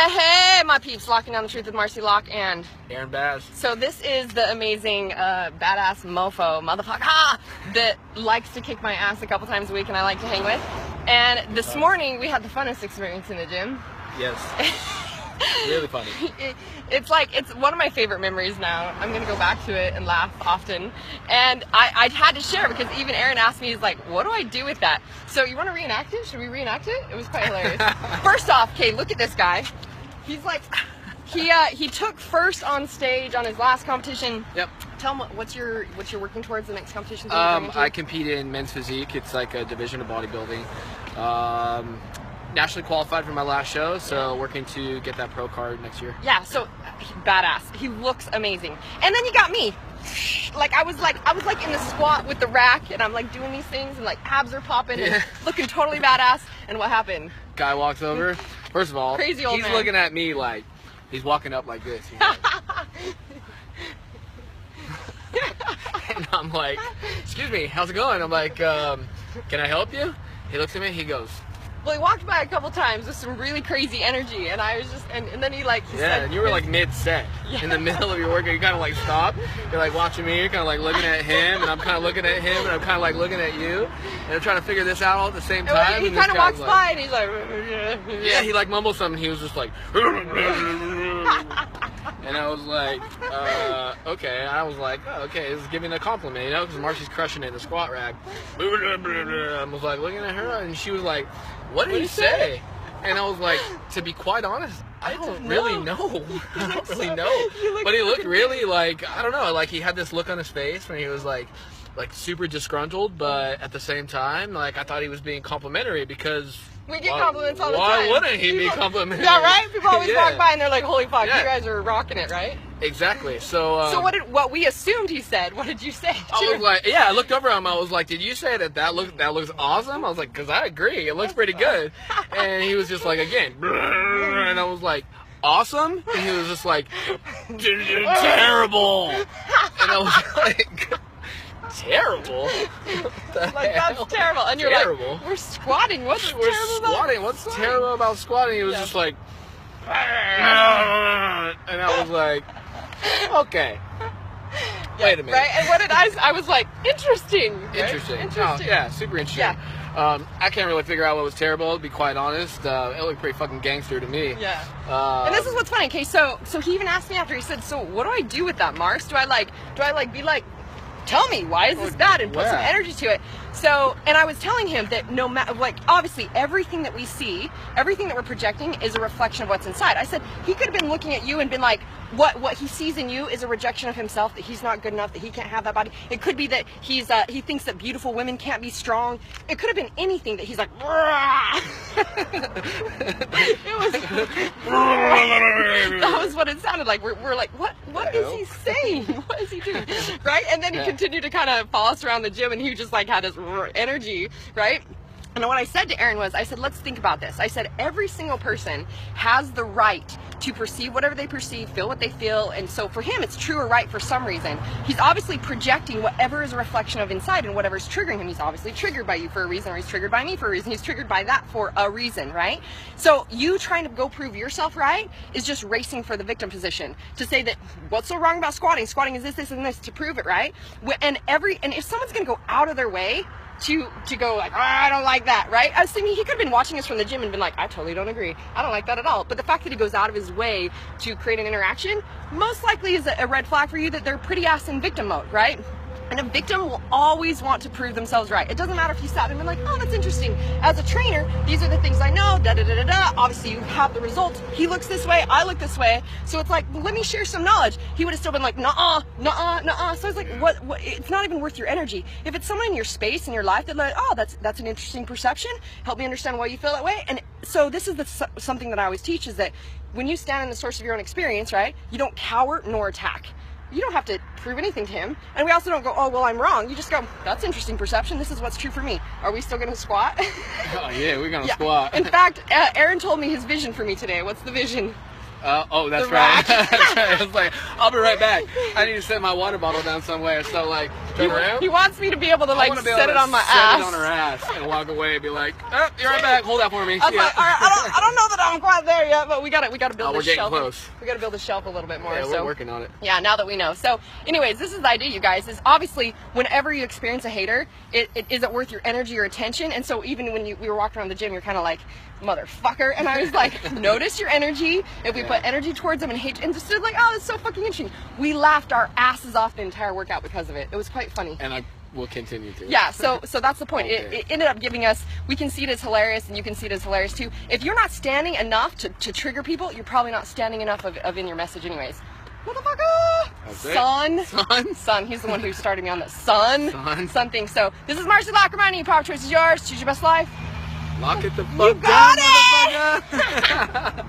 Hey, my peeps, Locking Down the Truth with Marci Lock and Aaron Baz. So this is the amazing, badass mofo motherfucker that likes to kick my ass a couple times a week and I like to hang with. And this morning we had the funnest experience in the gym. Yes. Really funny. It's one of my favorite memories now. I'm going to go back to it and laugh often. And I had to share because even Aaron asked me, he's like, what do I do with that? So you want to reenact it? Should we reenact it? It was quite hilarious. First off, okay, look at this guy. He's like, he took first on stage on his last competition. Yep. Tell him what you're working towards the next competition. I compete in men's physique. It's like a division of bodybuilding. Nationally qualified for my last show, so working to get that pro card next year. Yeah, so badass. He looks amazing. And then you got me. Like I was like in the squat with the rack, and I'm like doing these things, and like abs are popping, and looking totally badass. And what happened? Guy walks over. First of all, crazy old he's man. Looking at me like he's walking up like this. He's like, and I'm like, excuse me, how's it going? I'm like, can I help you? He looks at me. He goes. Well, he walked by a couple times with some really crazy energy, and I was just, and then he said, and you were like mid-set, in the middle of your workout. You kind of like stop. You're like watching me. You're kind of like looking at him, and I'm kind of looking at him, and I'm kind of like looking at you, and I'm trying to figure this out all at the same time. He kind of walks by, and he's like, yeah, he like mumbled something. He was just like, and I was like, okay. I was like, oh, okay, this is giving a compliment, you know, because Marci's crushing it in the squat rack. I was like looking at her, and she was like, what did he say? And I was like, to be quite honest, I don't really know. I don't really know. But he looked really like, I don't know, like he had this look on his face when he was like super disgruntled, but at the same time, like I thought he was being complimentary because we get compliments all the time. Why wouldn't he be complimentary? Yeah, right? People always walk by and they're like, holy fuck, you guys are rocking it, right? Exactly. So what we assumed he said, what did you say? I was like, I looked over at him. I was like, did you say that looks awesome? I was like, because I agree. It looks pretty good. And he was just like, again, and I was like, awesome? And he was just like, terrible. And I was like, terrible? Like, that's terrible. And you're like, we're squatting. What's terrible about What's terrible about squatting? He was just like, and I was like, okay. Wait a minute. Right? And what did I was like, interesting. Right? Interesting. Oh, yeah, super interesting. Yeah. I can't really figure out what was terrible, to be quite honest. It looked pretty fucking gangster to me. Yeah. And this is what's funny. Okay, so he even asked me after, he said, so what do I do with that, Mars? Do I be like, tell me, why is this bad, and put some energy to it. So, and I was telling him that no matter, like, obviously everything that we see, everything that we're projecting is a reflection of what's inside. I said, he could have been looking at you and been like, what he sees in you is a rejection of himself, that he's not good enough, that he can't have that body. It could be that he thinks that beautiful women can't be strong. It could have been anything that he's like, that was what it sounded like. We're like, what is he saying? What is he doing? Right? And then he continued to kind of follow us around the gym, and he just like had his energy, right? And what I said to Aaron was, I said, let's think about this. I said, every single person has the right to perceive whatever they perceive, feel what they feel. And so for him, it's true or right for some reason. He's obviously projecting whatever is a reflection of inside, and whatever's triggering him. He's obviously triggered by you for a reason, or he's triggered by me for a reason. He's triggered by that for a reason, right? So you trying to go prove yourself right is just racing for the victim position, to say that what's so wrong about squatting? Squatting is this, this, and this, to prove it, right? And if someone's going to go out of their way to go like, oh, I don't like that, right? I was thinking he could have been watching us from the gym and been like, I totally don't agree. I don't like that at all. But the fact that he goes out of his way to create an interaction most likely is a red flag for you that they're pretty ass in victim mode, right? And a victim will always want to prove themselves right. It doesn't matter if you sat there and been like, oh, that's interesting. As a trainer, these are the things I know, da-da-da-da-da. Obviously, you have the results. He looks this way, I look this way. So it's like, well, let me share some knowledge. He would have still been like, nuh-uh, nuh-uh, nuh-uh. So it's like, what? It's not even worth your energy. If it's someone in your space, in your life, that like, oh, that's an interesting perception. Help me understand why you feel that way. And so this is something that I always teach, is that when you stand in the source of your own experience, right, you don't cower nor attack. You don't have to prove anything to him. And we also don't go, oh, well, I'm wrong. You just go, that's interesting perception. This is what's true for me. Are we still going to squat? Oh, yeah, we're going to squat. In fact, Aaron told me his vision for me today. What's the vision? Oh, that's right. That's right. I was like, I'll be right back. I need to set my water bottle down somewhere. So, like, Turn around. He wants me to be able to like set it on my set ass. It on her ass and walk away and be like, oh, you're right back. Hold that for me. I was like, all right, I don't know that I'm quite there yet, but we gotta build this shelf. Close. We gotta build the shelf a little bit more. Yeah, we're working on it. Yeah, now that we know. So, anyways, this is the idea, you guys. Is obviously whenever you experience a hater, it isn't worth your energy or attention. And so even when we were walking around the gym, you're kind of like, motherfucker. And I was like, notice your energy. If we put energy towards them and hate, and just like, oh, it's so fucking interesting. We laughed our asses off the entire workout because of it. It was quite funny. And I will continue to. Yeah, so that's the point. Okay. It ended up giving us, we can see it as hilarious, and you can see it as hilarious too. If you're not standing enough to trigger people, you're probably not standing enough of in your message anyways. Motherfucker! Son. He's the one who started me on that. Son thing. So this is Marci Lockin. Power choice is yours. Choose your best life. Lock it the fuck You got down, it! motherfucker!